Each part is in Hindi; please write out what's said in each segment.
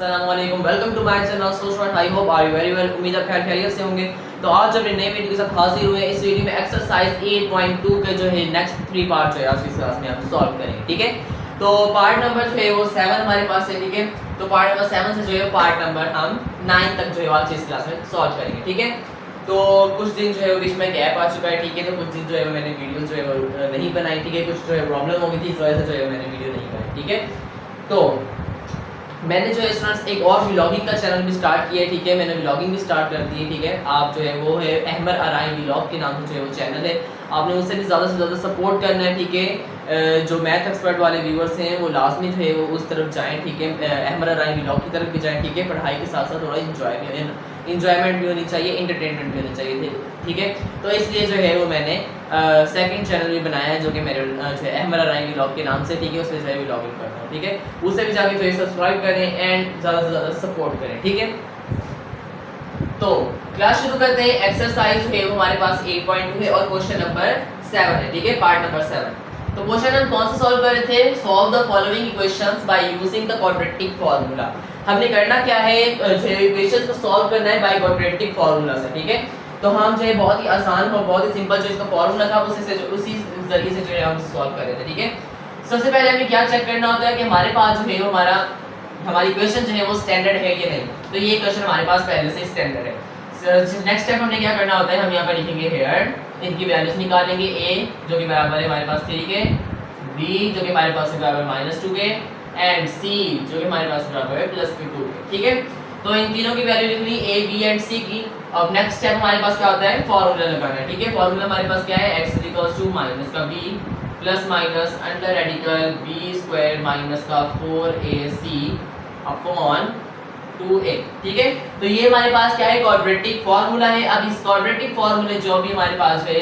अस्सलाम वालेकुम, welcome to my channel so short. I hope are you very well. उम्मीद है खैर खैरियत से होंगे। तो आज जब नए वीडियो के साथ हाजिर हुए, इस वीडियो में एक्सरसाइज 8.2 के जो है नेक्स्ट 3 पार्ट जो है आज की क्लास में हम सॉल्व करेंगे। ठीक है, तो पार्ट नंबर जो है वो 7 हमारे पास है। ठीक है, तो पार्ट नंबर 7 से जो है पार्ट नंबर हम 9 तक जो है आज की क्लास में सॉल्व करेंगे। ठीक है, तो कुछ दिन जो है बीच में गैप आ चुका है। ठीक है, तो कुछ दिन जो है मैंने वीडियो जो है वो नहीं बनाई। ठीक है, कुछ जो है प्रॉब्लम हो गई थी, इस वजह से जो है मैंने वीडियो नहीं बनाई। ठीक है, तो मैंने जो है स्टूडेंट्स एक और व्लॉगिंग का चैनल भी स्टार्ट किया है। ठीक है, मैंने व्लॉगिंग भी स्टार्ट कर दी है। ठीक है, आप जो है वो है अहमद अराई व्लॉग के नाम से जो है वो चैनल है। आपने उससे भी ज़्यादा से ज़्यादा सपोर्ट करना है। ठीक है, जो मैथ एक्सपर्ट वाले व्यूअर्स हैं वो लाजमी जो है वो उस तरफ जाएं। ठीक है, अहमद अराई व्लॉग की तरफ भी जाएं। ठीक है, पढ़ाई के साथ साथ थोड़ा इंजॉयमेंट भी होनी चाहिए, इंटरटेनमेंट भी होनी चाहिए थे। ठीक है, तो इसलिए जो है वो मैंने सेकंड चैनल भी बनाया है जो कि मेरे जो है अहमद अराई व्लॉग के नाम से। ठीक है, उसमें जो है व्लॉगिंग करता हूँ। ठीक है, उसे भी जाके जो है सब्सक्राइब करें एंड ज़्यादा से ज़्यादा सपोर्ट करें। ठीक है, तो क्लास शुरू करते हैं। एक्सरसाइज है वो हमारे पास 8.2 है और क्वेश्चन नंबर 7 है। ठीक है, पार्ट नंबर 7। तो क्वेश्चन हम कौन सा सॉल्व कर रहे थे? Solve the following equations by using the quadratic formula. हमने करना क्या है, जो इक्वेशंस को सॉल्व करना है बाय क्वाड्रेटिक फार्मूला से। ठीक है, तो हम जो है बहुत ही आसान और बहुत ही सिंपल जो इसका फार्मूला था उसी जरिए से जो है हम सॉल्व कर रहे थे। ठीक है, सबसे पहले हमें क्या चेक करना होता है कि हमारे पास जो है हमारा हमारी इक्वेशन जो है वो स्टैंडर्ड है कि नहीं। तो ये इक्वेशन हमारे पास पहले से स्टैंडर्ड है। नेक्स्ट स्टेप हमने क्या करना होता है, हम यहाँ पर लिखेंगे हेयर, इनकी वैल्यूज निकालेंगे। a जो कि बराबर है हमारे पास 3 के, b जो कि हमारे पास है बराबर -2 के, एंड c जो कि हमारे पास बराबर है +2 के। ठीक है, तो इन तीनों की वैल्यू लिखनी a b एंड c की। अब नेक्स्ट स्टेप हमारे पास क्या होता है, फार्मूला लगाना है। ठीक है, फार्मूला हमारे पास क्या है, x माइनस का b plus minus under radical b square minus का 4ac अपॉन 2a। ठीक है, तो ये हमारे पास क्या है, क्वाड्रेटिक फार्मूला है। अब इस क्वाड्रेटिक फार्मूले जो भी हमारे पास है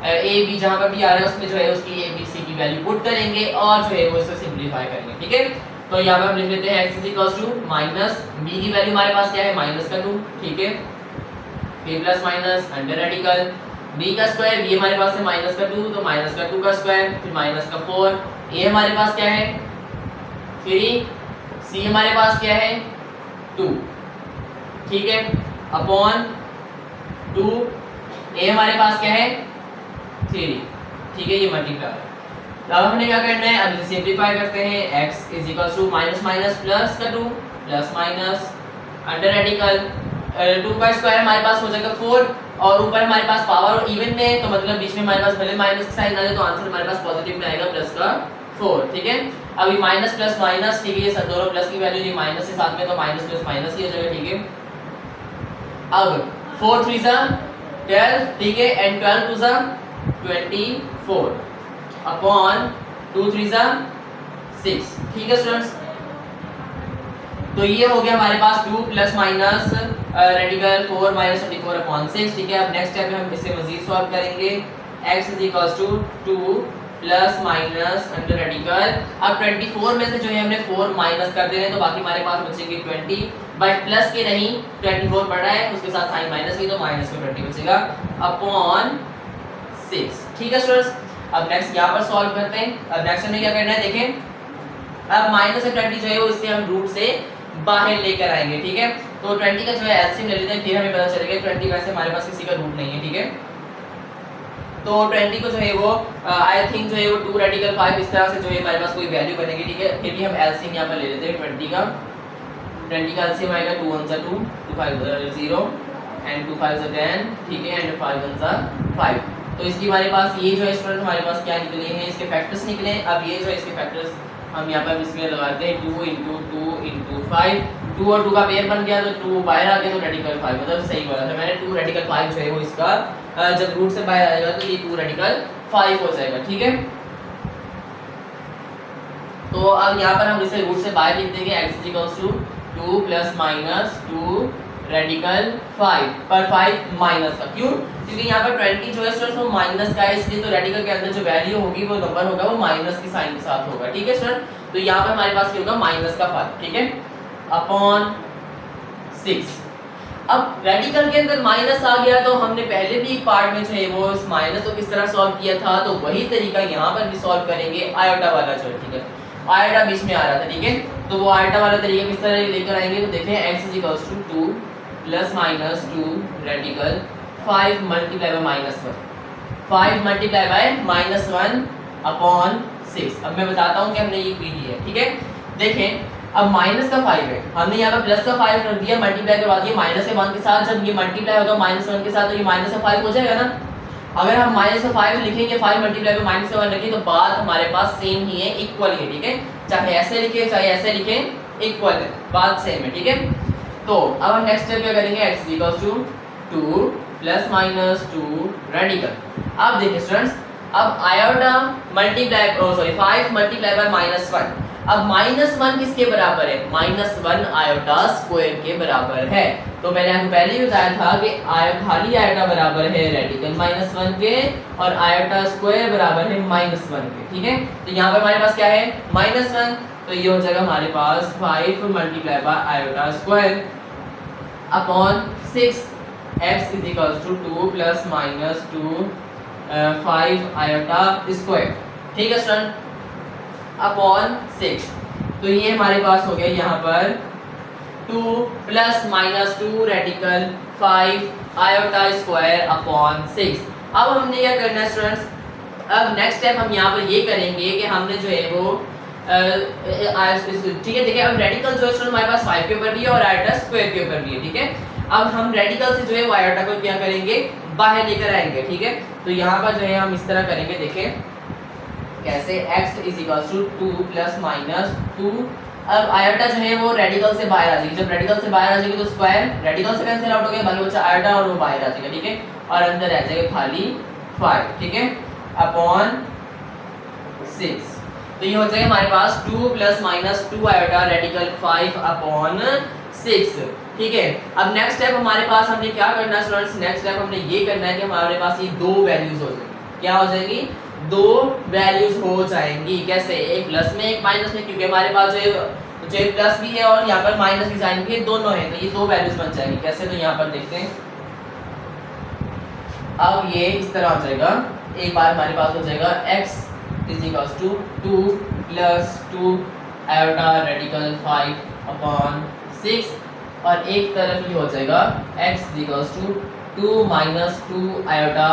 a b जहां पर भी आ रहा है उसमें जो है उसकी a b c की वैल्यू पुट करेंगे और जो है वो इसे सिंपलीफाई करेंगे। ठीक है, तो यहाँ पे हम लिख लेते हैं x माइनस b की वैल्यू हमारे पास क्या है, -2। ठीक है, b plus minus under radical b का स्क्वायर, b हमारे पास है -2 तो -2 का स्क्वायर, फिर -4, a हमारे पास क्या है 3, c हमारे पास क्या है 2। ठीक है, अपॉन 2, a हमारे पास क्या है 3। ठीक है, ये मल्टीप्लाई। अब हमने क्या करना है, अब इसे सिंपलीफाई करते हैं। x माइनस माइनस प्लस का 2 प्लस माइनस अंडर रेडिकल 2 का स्क्वायर हमारे पास हो जाएगा 4 और ऊपर हमारे पास पावर और इवन में, तो मतलब बीच में हमारे पास भले माइनस का साइन आ जाए तो आंसर हमारे पास पॉजिटिव में आएगा प्लस का 4। ठीक है, अब ये माइनस प्लस माइनस, ठीक है, ये सब दोनों प्लस की वैल्यू ये माइनस के साथ में तो माइनस प्लस माइनस ही हो जाएगा। ठीक है, अब 4 3 सा 12, ठीक है, एंड 12 2 सा 24 अपॉन 2 3 सा 6। ठीक है स्टूडेंट्स, तो ये हो गया हमारे पास 2 plus minus radical 4 minus 24 upon 6। ठीक है, अब नेक्स्ट स्टेप में हम इसे मजीद सॉल्व करेंगे। x 2 plus minus under radical, अब 24 में से जो है हमने 4 माइनस कर देना है तो बाकी हमारे पास बचेंगे 20, बट प्लस के नहीं, 24 बढ़ा है उसके साथ साइन माइनस की तो माइनस का 20 बचेगा अपॉन 6। ठीक है स्टूडेंट्स, अब नेक्स्ट यहाँ पर सॉल्व करते हैं। अब नेक्स्ट हमें क्या करना है, देखें, अब माइनस 20 जो है वो इससे हम रूट से बाहर लेकर आएंगे। ठीक है, तो 20 का जो है एलसीएम ले लेते हैं, फिर हमें पता चलेगा 20 वैसे हमारे पास किसी का रूट नहीं है। ठीक है, तो 20 को जो है वो आई थिंक जो है वो 2 रेडिकल 5 इस तरह से जो है हमारे पास कोई वैल्यू बनेगी। ठीक है, फिर भी हम एलसीएम यहाँ पर ले लेते हैं 20 का एलसीएम आएगा 2 1 सा 2 2 5 0 एंड 2 5 10। ठीक है, एंड 5 1 सा 5। तो इसकी हमारे पास ये जो है स्टूडेंट हमारे पास क्या निकले हैं, इसके फैक्टर्स निकले हैं। अब ये जो है इसके फैक्टर्स हम यहाँ पर इसमें लगाते हैं 2 × 2 × 5, 2 और 2 का पेयर बन गया तो 2 बाहर आ गया तो रेडिकल 5, मतलब सही बोला था मैंने। 2 रेडिकल 5 जो है वो इसका जब रूट से बाहर आएगा तो ये 2 रेडिकल 5 हो जाएगा। ठीक है, तो अब यहाँ पर हम इसे रूट से बाहर लिख देंगे। x 2 प्लस माइनस 2 रेडिकल 5 पर 5 माइनस का, क्यों, क्योंकि यहाँ पर 20 जो है स्टूडेंट्स वो माइनस का है, इसलिए तो रेडिकल के अंदर जो वैल्यू होगी वो नंबर होगा वो माइनस की साइन के साथ होगा। ठीक है स्टूडेंट, तो यहाँ पर हमारे पास क्या होगा माइनस का 5। ठीक है, अपॉन 6। अब रेडिकल के अंदर माइनस आ गया तो हमने पहले भी एक पार्ट में जो है वो इस माइनस को किस तरह सॉल्व किया था, तो वही तरीका यहाँ पर भी सॉल्व करेंगे आयोटा वाला जो है। ठीक है, आयोटा बीच में आ रहा था, ठीक है। तो वो आयोटा वाला तरीका किस तरह लेकर आएंगे, तो देखें x equals to 2 plus minus 2 radical 5 multiply by minus 1, 5 multiply by minus 1 upon 6। अब मैं बताता हूँ कि हमने ये की है, ठीक है। देखें अब माइनस का 5 है, हमने यहाँ पर प्लस का 5 रख दिया, मल्टीप्लाई करवा दिया माइनस के 1 के साथ। जब ये मल्टीप्लाई होगा माइनस 1 के साथ तो ये माइनस का 5 हो जाएगा ना। अगर हम माइनस का 5 लिखेंगे, 5 मल्टीप्लाई में माइनस का 1 रखें, तो बात हमारे पास सेम ही है, इक्वल है, ठीक है। चाहे ऐसे लिखें चाहे ऐसे लिखें, इक्वल है, बात सेम है, ठीक है। तो अब हम नेक्स्ट स्टेप क्या करेंगे, x equals to 2 plus minus 2 radical. अब देखिए स्टूडेंट्स, अब iota multiply 5 multiply by minus 1। अब माइनस 1 किसके बराबर है, माइनस 1 आयोटा स्क्वायर के बराबर है। तो मैंने आपको पहले ही बताया था कि खाली आयोटा बराबर है रेडिकल माइनस 1 के और आयोटा स्क्वायर बराबर है माइनस 1 के, ठीक है। तो यहाँ पर हमारे पास क्या है, माइनस 1, तो ये हो जाएगा हमारे पास 5 multiply by iota square upon 6, x is equals to 2 plus minus 2 5 iota square, ठीक है स्टूडेंट, अपॉन 6। तो ये हमारे पास हो गया यहाँ पर 2 plus minus 2 radical 5 iota square upon 6। अब हमने क्या करना है स्टूडेंट्स, अब नेक्स्ट स्टेप हम यहाँ पर ये करेंगे कि हमने जो है वो ठीक है। देखिए अब रेडिकल जो है स्टूडेंट हमारे पास 5 के ऊपर भी है और आयोटा स्क्वायर के ऊपर भी है, ठीक है। अब हम रेडिकल से जो है वो आयोटा को क्या करेंगे, बाहर लेकर आएंगे, ठीक है। तो यहाँ पर जो है हम इस तरह करेंगे, देखें कैसे, x is equals to 2 plus minus 2। अब आयोटा जो है वो रेडिकल से बाहर आ जाएगी, जब रेडिकल से बाहर आ जाएगी तो स्क्वायर रेडिकल से कैंसिल आउट हो गया, बाकी बचा आयोटा और वो बाहर आ जाएगा, ठीक है। और अंदर रह जाएगा खाली 5, ठीक है, अपॉन 6। तो ये हो जाएगा हमारे पास 2 plus minus 2 iota radical 5 upon 6, ठीक है। अब नेक्स्ट स्टेप हमारे पास हमने क्या करना है स्टूडेंट्स, नेक्स्ट स्टेप हमने ये करना है कि हमारे पास ये दो वैल्यूज हो जाएंगी, क्या हो जाएगी, दो वैल्यूज हो जाएंगी। कैसे, एक प्लस में एक माइनस में, क्योंकि हमारे पास जो प्लस भी है और यहाँ पर माइनस की साइन भी है, दोनों है, तो ये दो वैल्यूज बन जाएंगी। कैसे, तो यहाँ पर देखते हैं, अब ये इस तरह हो जाएगा, एक बार हमारे पास हो जाएगा x is equals to 2 plus 2 iota radical 5 upon 6, और एक तरफ ये हो जाएगा x is equals to 2 minus 2 iota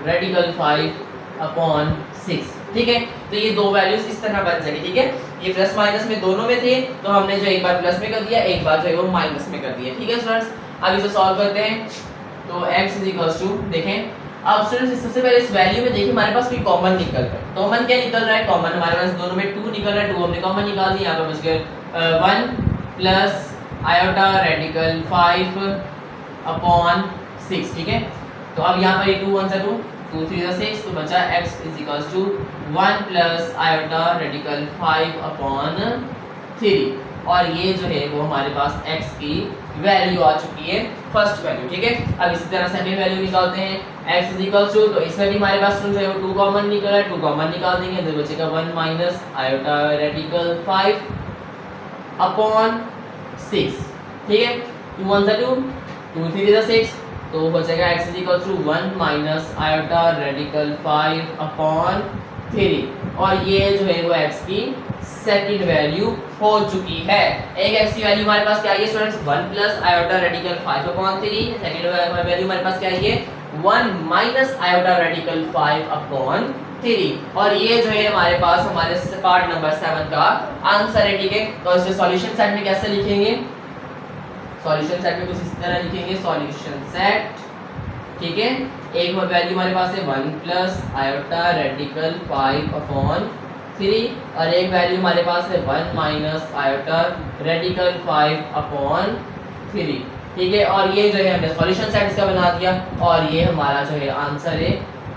radical 5 upon 6, ठीक है। तो ये दो वैल्यूज इस तरह बन जाएगी, ठीक है। ये प्लस माइनस में दोनों में थे, तो हमने जो एक बार प्लस में कर दिया, एक बार जो है वो माइनस में कर दिया, ठीक है स्टूडेंट्स। अब इसे सॉल्व करते हैं, तो x इज इक्वल्स टू, देखें अब स्टूडेंट्स सबसे पहले इस वैल्यू में देखिए हमारे पास कोई कॉमन निकल रहा है। कॉमन क्या निकल रहा है, कॉमन हमारे पास दोनों में 2 निकल रहा है, 2 हमने कॉमन निकाल दिया, यहाँ पर बच गए 1 प्लस आयोटा रेडिकल 5 अपॉन 6, ठीक है। तो अब यहाँ पर 2 1 2 2 3 6, तो बचा x is equals to 1 plus iota radical 5 upon 3, और ये जो है वो हमारे पास x की वैल्यू आ चुकी है, फर्स्ट वैल्यू, ठीक है। अब इसी तरह सेकंड वैल्यू निकालते हैं, x इज इक्वल्स टू, तो इसमें भी हमारे पास जो है वो 2 कॉमन निकल रहा है, 2 कॉमन निकाल देंगे, तो बचेगा 1 माइनस आयोटा रेडिकल 5 अपॉन 6, ठीक है। 2 1 2 2 3 6, तो हो जाएगा x is equal to 1 minus iota radical 5 upon 3, और ये जो है वो x की सेकंड वैल्यू हो चुकी है। एक x की वैल्यू हमारे पास क्या है students, 1 plus iota radical 5 upon 3, second value हमारे पास क्या है, 1 माइनस आयोटा रेडिकल 5 अपॉन 3, और ये जो है हमारे पास हमारे पार्ट नंबर 7 का आंसर है, ठीक है। तो इसे सॉल्यूशन सेट में कैसे लिखेंगे, सॉल्यूशन सेट में कुछ इस तरह लिखेंगे, सॉल्यूशन सेट, ठीक है। एक वैल्यू हमारे पास है 1 प्लस आयोटा रेडिकल 5 अपॉन 3, और एक वैल्यू हमारे पास है 1 माइनस आयोटा रेडिकल 5 अपॉन 3, ठीक है। और ये जो है हमने सॉल्यूशन सेट इसका बना दिया, और ये हमारा जो है आंसर है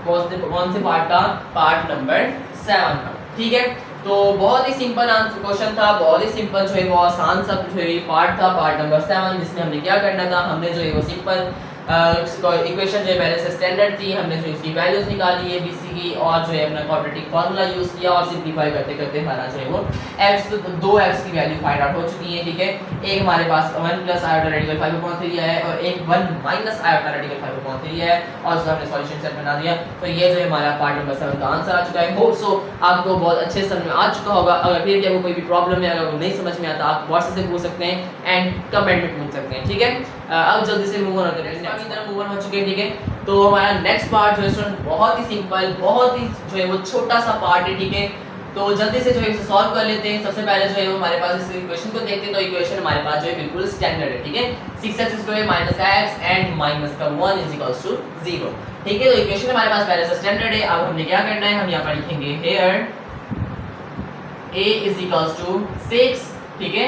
कौन से पार्ट का, पार्ट नंबर 7 का, ठीक है। तो बहुत ही सिंपल आंसर क्वेश्चन था, बहुत ही सिंपल जो है वो आसान सा जो है पार्ट था, पार्ट नंबर 7, जिसमें हमने क्या करना था, हमने जो है वो सिंपल इक्वेशन जो है पहले से स्टैंडर्ड थी, हमने जो इसकी वैल्यूज निकाली है बीसी की और जो है अपना क्वाड्रेटिक फार्मूला यूज किया और सिंपलीफाई करते करते हमारा जो है वो x 2x की वैल्यू फाइंड आउट हो चुकी है। ठीक है, एक हमारे पास 1 प्लस आयोटा रेडिकल 5/3 है और एक 1 माइनस आयोटा रेडिकल 5/3 है और उसका हमने सॉल्यूशन सेट बना दिया। तो ये जो है हमारा पार्ट नंबर 7 का आंसर आ चुका है। होप सो आपको बहुत अच्छे समझ में आ चुका होगा। अगर फिर भी आपको कोई भी प्रॉब्लम है, अगर वो नहीं समझ में आता, आप व्हाट्सएप से पूछ सकते हैं एंड कमेंट में पूछ सकते हैं। ठीक है, अब जल्दी से मूव ऑन करते हैं। नेक्स्ट तरफ मूव ऑन हो चुके हैं। ठीक है, तो हमारा नेक्स्ट पार्ट जो है स्टूडेंट बहुत ही सिंपल, बहुत ही जो है वो छोटा सा पार्ट है। ठीक है, तो जल्दी से जो है इसे सॉल्व कर लेते हैं। सबसे पहले जो है वो हमारे पास इस इक्वेशन को देखते हैं। तो इक्वेशन हमारे पास जो है बिल्कुल स्टैंडर्ड है। ठीक है, 6x² माइनस का x एंड माइनस का 1 इज इक्वल्स टू 0। ठीक है, तो इक्वेशन हमारे पास पहले से स्टैंडर्ड है। अब हमने क्या करना है, हम यहां पर लिखेंगे here a is equals to 6, ठीक है,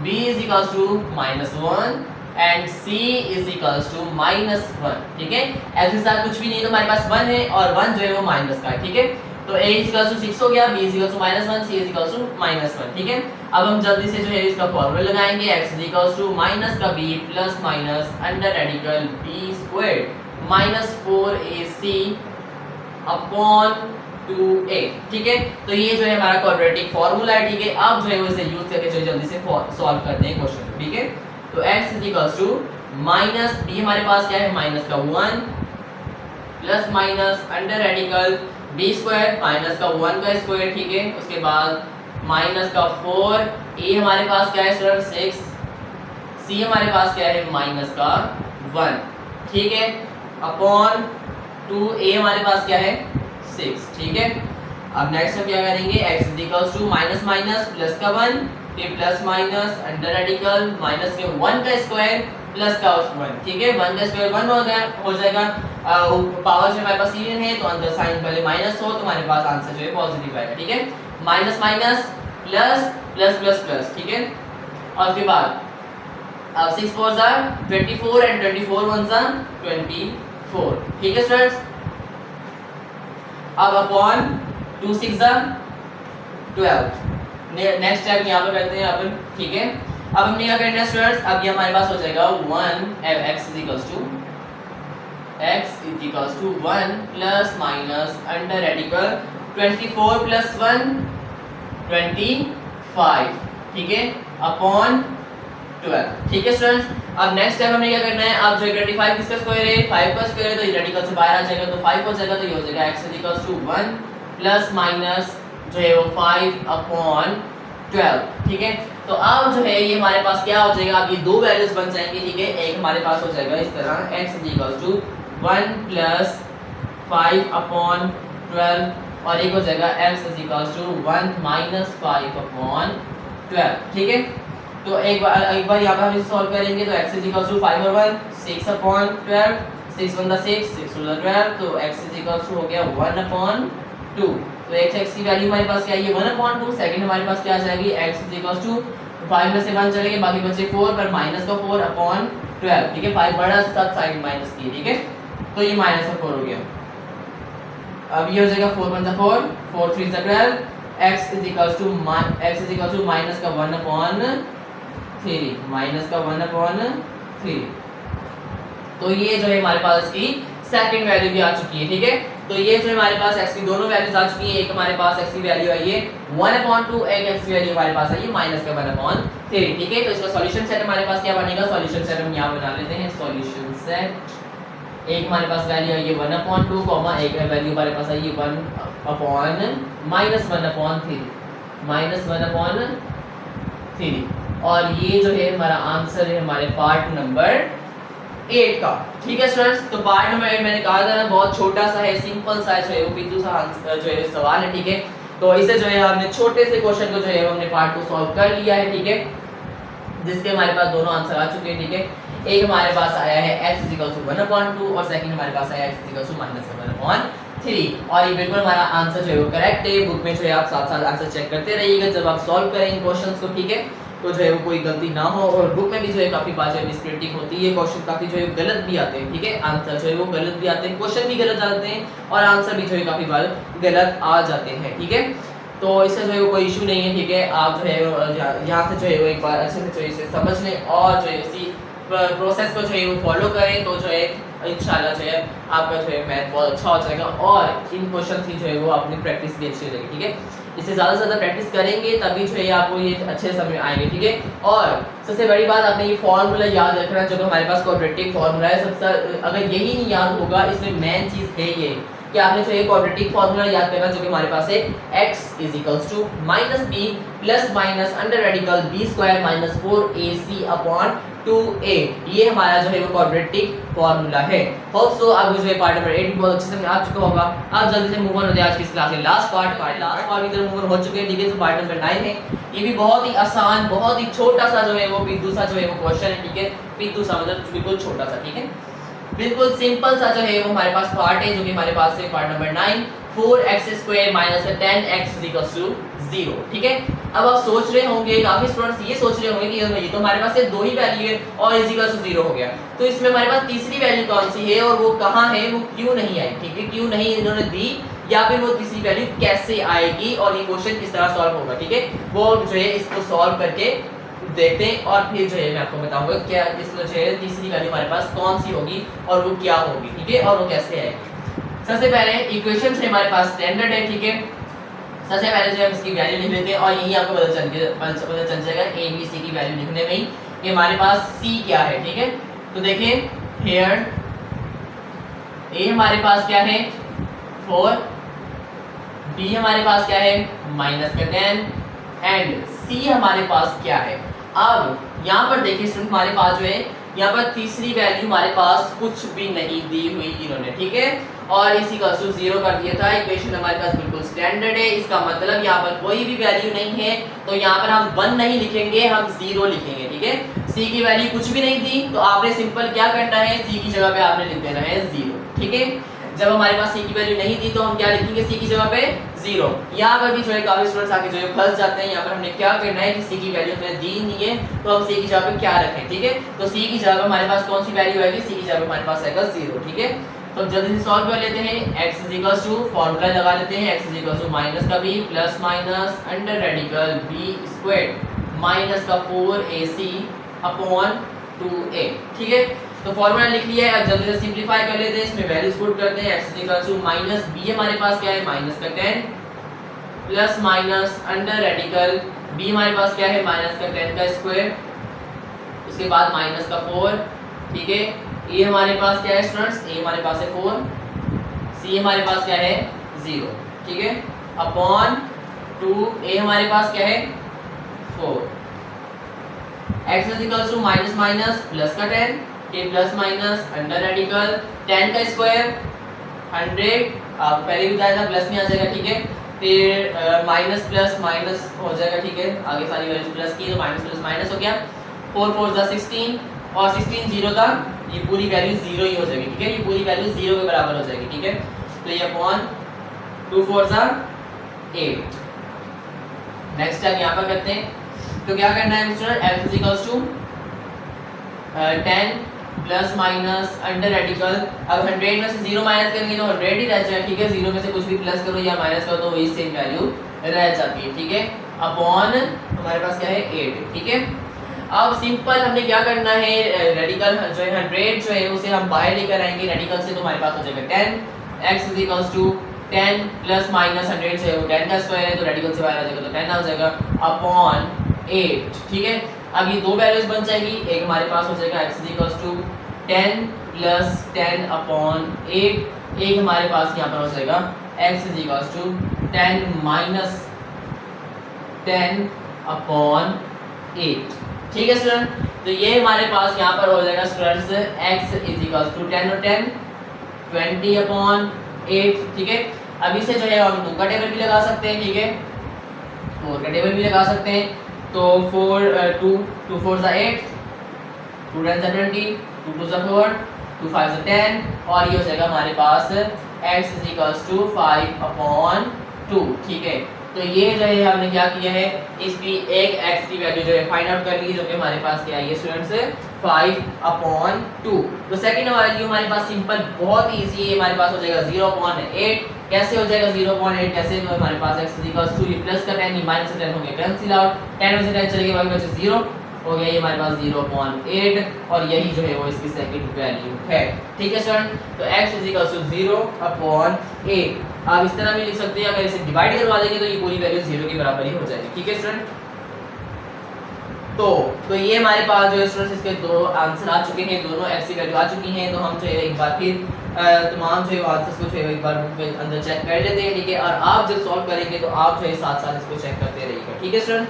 b is equals to -1 and c is equals to -1। ठीक है, x के साथ कुछ भी नहीं है तो हमारे पास 1 है और 1 जो है वो माइनस का है। ठीक है, तो a इज इक्वल्स टू 6 हो गया, b is equals to -1, c is equals to -1। ठीक है, अब हम जल्दी से जो है इसका फार्मूला लगाएंगे। x is equals to minus का b plus minus under radical b squared minus 4ac upon 2a। ठीक है, तो ये जो है हमारा क्वाड्रेटिक फार्मूला है। ठीक है, अब जो है वो इसे यूज करके जो जल्दी से सॉल्व करते हैं क्वेश्चन। ठीक है, तो x is equals to minus b हमारे पास क्या है, माइनस का 1 plus minus under radical b square minus का 1 का स्क्वायर। ठीक है, उसके बाद माइनस का 4, a हमारे पास क्या है सर 6, c हमारे पास क्या है माइनस का 1। ठीक है, अपॉन 2a हमारे पास क्या है 6। ठीक है, अब नेक्स्ट हम क्या करेंगे, x is equals to minus minus plus का 1 फिर plus minus under radical minus के 1 का स्क्वायर प्लस का 1। ठीक है, 1 का स्क्वायर 1 हो जाएगा। पावर जो हमारे पास इवन है तो अंदर साइन पहले माइनस हो तो हमारे पास आंसर जो है पॉजिटिव आएगा। ठीक है, minus minus plus plus plus plus. ठीक है, और उसके बाद अब 6 4 जा 24 एंड 24 1 जा 24। ठीक है स्टूडेंट्स, अब अपॉन 2 6 जा 12। नेक्स्ट स्टेप यहाँ पे करते हैं अपन। ठीक है, अब हमने क्या करना है स्टूडेंट्स, अब ये हमारे पास हो जाएगा 1 x is equals to 1 plus minus under radical 24 plus 1 25। ठीक है, अपॉन 12। ठीक है स्टूडेंट्स, अब नेक्स्ट स्टेप हमें क्या करना है, अब जो 25 किसका स्क्वायर है 5 का स्क्वायर है तो ये रेडिकल से बाहर आ जाएगा तो 5 हो जाएगा। तो ये हो जाएगा x is equals to 1 plus minus जो है वो 5 अपॉन 12। ठीक है, तो अब जो है ये हमारे पास क्या हो जाएगा, अब ये दो वैल्यूज बन जाएंगे। ठीक है, एक हमारे पास हो जाएगा इस तरह x is equals to 1 plus 5 upon 12 और एक हो जाएगा x is equals to 1 minus 5 upon 12। ठीक है, तो एक बार यहाँ पर हम इसे सॉल्व करेंगे तो x इज इक्वल्स टू 5 और 1 6 अपॉन 12, 6 1 6 6 2 12 तो x इज इक्वल्स टू हो गया 1 अपॉन 2। तो x की वैल्यू हमारे पास क्या है, ये 1 अपॉन 2। सेकंड हमारे पास क्या आ जाएगी, x इज इक्वल्स टू 5 में से 1 चले गए बाकी बचे 4 पर माइनस का 4 अपॉन 12। ठीक है, 5 बड़ा साथ साइड माइनस की। ठीक है, तो ये माइनस का 4 हो गया। अब ये हो जाएगा 4 1 4 4 3 12 x is equals to minus का 1 अपॉन 3 माइनस का 1 अपॉन 3। तो ये जो है हमारे पास इसकी सेकंड वैल्यू भी आ चुकी है। ठीक है, तो ये जो हमारे पास x की दोनों वैल्यूज आ चुकी हैं। एक हमारे पास x की वैल्यू आई है 1/2, एक x की वैल्यू हमारे पास आई है माइनस का 1/3। ठीक है, तो इसका सॉल्यूशन सेट हमारे पास क्या बनेगा, सॉल्यूशन सेट हम यहां बना लेते हैं। सॉल्यूशन सेट एक हमारे पास वैल्यू आई है 1/2 कॉमा एक वैल्यू हमारे पास आई है 1/-1/3 और ये जो है हमारा आंसर है हमारे पार्ट नंबर 8 का। ठीक है स्टूडेंट्स, तो पार्ट नंबर 8 मैंने कहा था ना बहुत छोटा सा है, सिंपल सा है, वो बिंदु सा आंसर जो है सवाल है। ठीक है, तो इसे जो है हमने छोटे से क्वेश्चन को जो है हमने पार्ट को सॉल्व कर लिया है। ठीक है, जिसके हमारे पास दोनों आंसर आ चुके हैं। ठीक है, एक हमारे पास आया है x इज इक्वल टू 1/2 और सेकंड हमारे पास आया x इज इक्वल टू -1/3 और ये बिल्कुल हमारा आंसर जो है वो करेक्ट है। बुक में जो है आप साथ साथ आंसर चेक करते रहिएगा जब आप सॉल्व करेंगे क्वेश्चंस को। ठीक है, तो जो है वो कोई गलती ना हो और बुक में भी जो है काफी बार जो है मिसप्रिंटिंग होती है, क्वेश्चन काफी जो है गलत भी आते हैं। ठीक है, आंसर जो है वो गलत भी आते हैं, क्वेश्चन भी गलत आते हैं और आंसर भी जो है काफी बार गलत आ जाते हैं। ठीक है, तो इसका जो है वो कोई इशू नहीं है। ठीक है, आप जो है यहाँ से जो है वो एक बार अच्छे से जो है इसे समझ लें और जो है इसी प्रोसेस को जो है वो फॉलो करें तो जो है इंशाल्लाह जो है आपका जो है मैथ बहुत अच्छा हो जाएगा और इन क्वेश्चन की जो है वो अपनी प्रैक्टिस भी अच्छी हो जाएगी। ठीक है, इससे ज़्यादा से ज़्यादा प्रैक्टिस करेंगे तभी जो है आपको ये अच्छे समझ आएंगे। ठीक है, और सबसे बड़ी बात आपने ये फॉर्मूला याद रखना जो कि हमारे पास क्वाड्रेटिक फॉर्मूला है। सबसे अगर यही नहीं याद होगा, इसमें मेन चीज़ है ये कि आपने जो है क्वाड्रेटिक फॉर्मूला याद करना जो कि हमारे पास है x is equals to minus b plus minus under radical b square minus 4ac upon 2a। ये हमारा जो है वो क्वाड्रेटिक फॉर्मूला है। होप सो आपको जो है पार्ट नंबर 8 बहुत अच्छे से समझ आ चुका होगा। आप जल्दी से मूव ऑन होते हैं आज की इस क्लास के लास्ट पार्ट की तरफ मूव ऑन हो चुके हैं। ठीक है, तो पार्ट नंबर 9 है। ये भी बहुत ही आसान, बहुत ही छोटा सा जो है वो पिद्दू सा जो है वो क्वेश्चन है। ठीक है, पिद्दू सा मतलब बिल्कुल छोटा सा। ठीक है, बिल्कुल सिंपल सा जो है वो हमारे पास पार्ट है जो कि हमारे पास है part number 9 4x² minus 10x is equals to 0। ठीक है, अब आप सोच रहे होंगे, काफी स्टूडेंट्स ये सोच रहे होंगे कि ये तो हमारे पास सिर्फ दो ही वैल्यू है और इज इक्वल्स टू 0 हो गया, तो इसमें हमारे पास तीसरी वैल्यू कौन सी है और वो कहाँ है, वो क्यों नहीं आई। ठीक है, क्यों नहीं इन्होंने दी या फिर वो तीसरी वैल्यू कैसे आएगी और ये क्वेश्चन किस तरह सॉल्व होगा। ठीक है, वो जो है इसको सॉल्व करके देखते हैं और फिर जो है मैं आपको बताऊंगा क्या इसमें जो है तीसरी वैल्यू हमारे पास कौन सी होगी और वो क्या होगी। ठीक है, और वो कैसे आएगी। सबसे पहले इक्वेशन से हमारे पास स्टैंडर्ड है। ठीक है, सबसे पहले जो है इसकी वैल्यू लिख लेते हैं और यही आपको पता चल जाएगा ए बी सी की वैल्यू लिखने में ही कि हमारे पास सी क्या है। ठीक है, तो देखें हियर ए हमारे पास क्या है 4, बी हमारे पास क्या है माइनस का 10 एंड सी हमारे पास क्या है। अब यहाँ पर देखिए स्टूडेंट हमारे पास जो है यहाँ पर तीसरी वैल्यू हमारे पास कुछ भी नहीं दी हुई इन्होंने। ठीक है, और इसी का 0 कर दिया था। इक्वेशन हमारे पास बिल्कुल स्टैंडर्ड है, इसका मतलब यहाँ पर कोई भी वैल्यू नहीं है तो यहाँ पर हम 1 नहीं लिखेंगे, हम 0 लिखेंगे। ठीक है, सी की वैल्यू कुछ भी नहीं दी तो आपने सिंपल क्या करना है, सी की जगह पे आपने लिख देना है 0। ठीक है, जब हमारे पास सी की वैल्यू नहीं दी तो हम क्या लिखेंगे, सी की जगह पे 0। यहाँ पर भी जो है काफी स्टूडेंट्स आके जो है फंस जाते हैं। यहाँ पर हमने क्या करना है कि सी की वैल्यू हमें दी नहीं है तो हम सी की जगह पे क्या रखें। ठीक है, तो सी की जगह पे हमारे पास कौन सी वैल्यू आएगी, सी की जगह पे हमारे पास आएगा 0। ठीक है, तो जल्दी से सॉल्व कर लेते हैं। x is equals to formula लगा लेते हैं, x is equals to minus का b plus minus under radical b square minus का 4ac अपॉन 2a। ठीक है, तो फार्मूला लिख लिया है। अब जल्दी से सिंपलीफाई कर लेते हैं, इसमें वैल्यूज पुट करते हैं। x is equals to minus b हमारे पास क्या है माइनस का 10 plus minus under radical b हमारे पास क्या है माइनस का 10 का स्क्वायर, उसके बाद माइनस का 4। ठीक है, ए हमारे पास क्या है स्टूडेंट्स, ए हमारे पास है 4, सी हमारे पास क्या है 0। ठीक है, अपॉन 2 ए हमारे पास क्या है 4। x is equals to minus minus plus का 10 के प्लस माइनस अंडर रेडिकल 10 का स्क्वायर 100, आप पहले भी बताया था प्लस में आ जाएगा। ठीक है, फिर माइनस प्लस माइनस हो जाएगा। ठीक है, आगे सारी वैल्यूज प्लस की तो माइनस प्लस माइनस हो गया, 4 4 जा 16 और 16 0 का ये पूरी वैल्यू 0 ही हो जाएगी। ठीक है, ये पूरी वैल्यू 0 के बराबर हो जाएगी। ठीक है, तो ये अपॉन 2 4 जा 8। नेक्स्ट टाइम यहाँ पर करते हैं, तो क्या करना है student, f is equals to 10 plus minus under radical, अब 100 में से 0 माइनस करेंगे तो 100 ही रह जाएगा। ठीक है, 0 में से कुछ भी प्लस करो या माइनस करो तो वही सेम वैल्यू रह जाती है। ठीक है, अपॉन हमारे पास क्या है 8। ठीक है, अब सिंपल हमने क्या करना है, रेडिकल जो है 100 जो है उसे हम बाहर लेकर आएंगे रेडिकल से, तो हमारे पास हो जाएगा 10। x is equals to 10 plus minus 100 जो है वो 10 का स्क्वायर है तो रेडिकल से बाहर आ जाएगा तो 10 आ जाएगा अपॉन 8। ठीक है, अब ये दो वैल्यूज बन जाएगी, एक हमारे पास हो जाएगा x is equals to 10 plus 10 upon 8, एक हमारे पास यहाँ पर हो जाएगा x is equals to 10 minus 10 upon 8। ठीक है स्टूडेंट, तो ये हमारे पास यहाँ पर हो जाएगा students x is equals to 10 और 10 20 अपॉन 8। ठीक है, अब इसे जो है हम 2 का टेबल भी लगा सकते हैं। ठीक है, 4 का टेबल भी लगा सकते हैं, तो 2 4 जा 8, 2 10 जा 20, 2 2 जा 4, 2 5 जा 10 और ये हो जाएगा हमारे पास x is equals to 5 upon 2। ठीक है, तो ये जो है हमने क्या किया है, इसकी एक x की वैल्यू जो है फाइंड आउट कर ली जो कि हमारे पास क्या है स्टूडेंट्स 5 अपॉन 2। तो सेकंड वैल्यू हमारे पास सिंपल बहुत इजी है, हमारे पास हो जाएगा 0 अपॉन 8। कैसे हो जाएगा 0 अपॉन 8, कैसे तो हमारे पास x इक्वल्स टू प्लस का 10 माइनस का 10 हो गया कैंसिल आउट, 10 में से 10 चले गए बाकी बचे 0 हो गया ये हमारे पास 0.8 और यही जो है वो इसकी सेकंड वैल्यू है। ठीक है स्टूडेंट, तो x इज इक्वल टू 0/8। आप इस तरह भी लिख सकते हैं, अगर इसे डिवाइड करवा देंगे तो ये पूरी वैल्यू 0 के बराबर ही हो जाएगी। ठीक है स्टूडेंट, तो ये हमारे पास जो है स्टूडेंट्स इसके दो आंसर आ चुके हैं, दोनों x की वैल्यू आ चुकी हैं। तो हम जो है एक बार फिर तमाम जो है आंसर्स को जो है एक बार बुक में अंदर चेक कर लेते हैं। ठीक है, और आप जब सॉल्व करेंगे तो आप जो है साथ साथ इसको चेक करते रहिएगा। ठीक है student,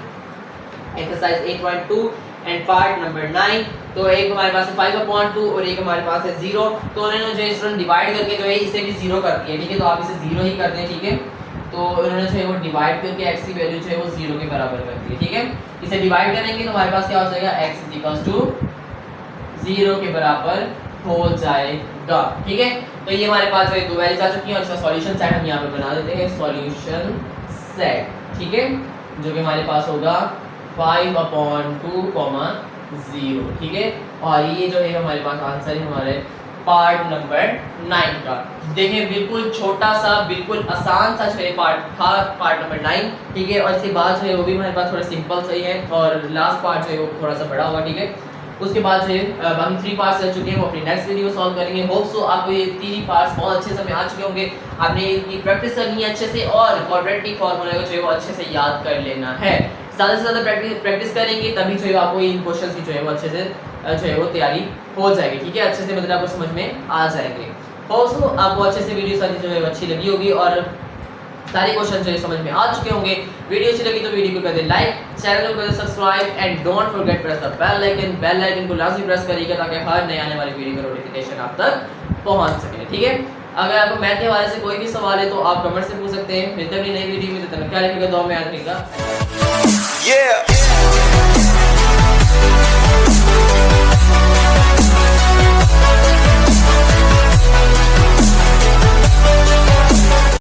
exercise 8.2 and part number 9। तो एक हमारे पास है 5/2 और एक हमारे पास है 0। तो उन्होंने जो स्टूडेंट डिवाइड करके जो है इसे भी 0 कर दिया। ठीक है, तो आप इसे 0 ही कर दें। ठीक है, तो उन्होंने जो है वो डिवाइड करके x की वैल्यू जो है वो 0 के बराबर कर दी है। ठीक है, इसे डिवाइड करेंगे तो हमारे पास क्या हो जाएगा, x इज इक्वल टू 0 के बराबर हो जाएगा। ठीक है, तो ये हमारे पास जो है दो वैल्यूज आ चुकी हैं और इसका सॉल्यूशन सेट हम यहाँ पे बना देते हैं, सॉल्यूशन सेट। ठीक है, जो कि हमारे पास होगा 5/2, 0। ठीक है, और ये जो है हमारे पास आंसर है हमारे पार्ट नंबर 9 का। देखिए बिल्कुल छोटा सा, बिल्कुल आसान सा जो है पार्ट था, पार्ट नंबर 9। ठीक है, और इसके बाद जो है वो भी हमारे पास थोड़ा सिंपल सही है और लास्ट पार्ट जो है वो थोड़ा सा बड़ा हुआ। ठीक है, उसके बाद जो है बाकी 3 पार्ट्स रह चुके हैं, वो अपनी नेक्स्ट वीडियो में सॉल्व करेंगे। होप सो आपको ये 3 पार्ट्स बहुत अच्छे से आ चुके होंगे। आपने इनकी प्रैक्टिस करनी है अच्छे से और क्वाड्रेटिक फार्मूला को जो है वो अच्छे से याद कर लेना है। ज़्यादा से ज़्यादा प्रैक्टिस करेंगे तभी जो है आपको इन क्वेश्चंस की जो है वो अच्छे से जो है वो तैयारी हो जाएगी। ठीक है, अच्छे से मतलब आपको समझ में आ जाएंगे। होप सो आपको अच्छे से वीडियो सारी जो है अच्छी लगी होगी और सारे क्वेश्चन जो है समझ में आ चुके होंगे। वीडियो अच्छी लगी तो वीडियो को कर दें लाइक, चैनल को कर दें subscribe and don't forget press the bell icon. Bell icon को लाजमी प्रेस करिएगा ताकि हर नए आने वाली वीडियो का नोटिफिकेशन आप तक पहुंच सके। ठीक है, अगर आपको मैथ के हवाले से कोई भी सवाल है तो आप कमेंट से पूछ सकते हैं। मिलते हैं नई वीडियो में, तब तक ख्याल रखिएगा, दुआ में याद रखिएगा।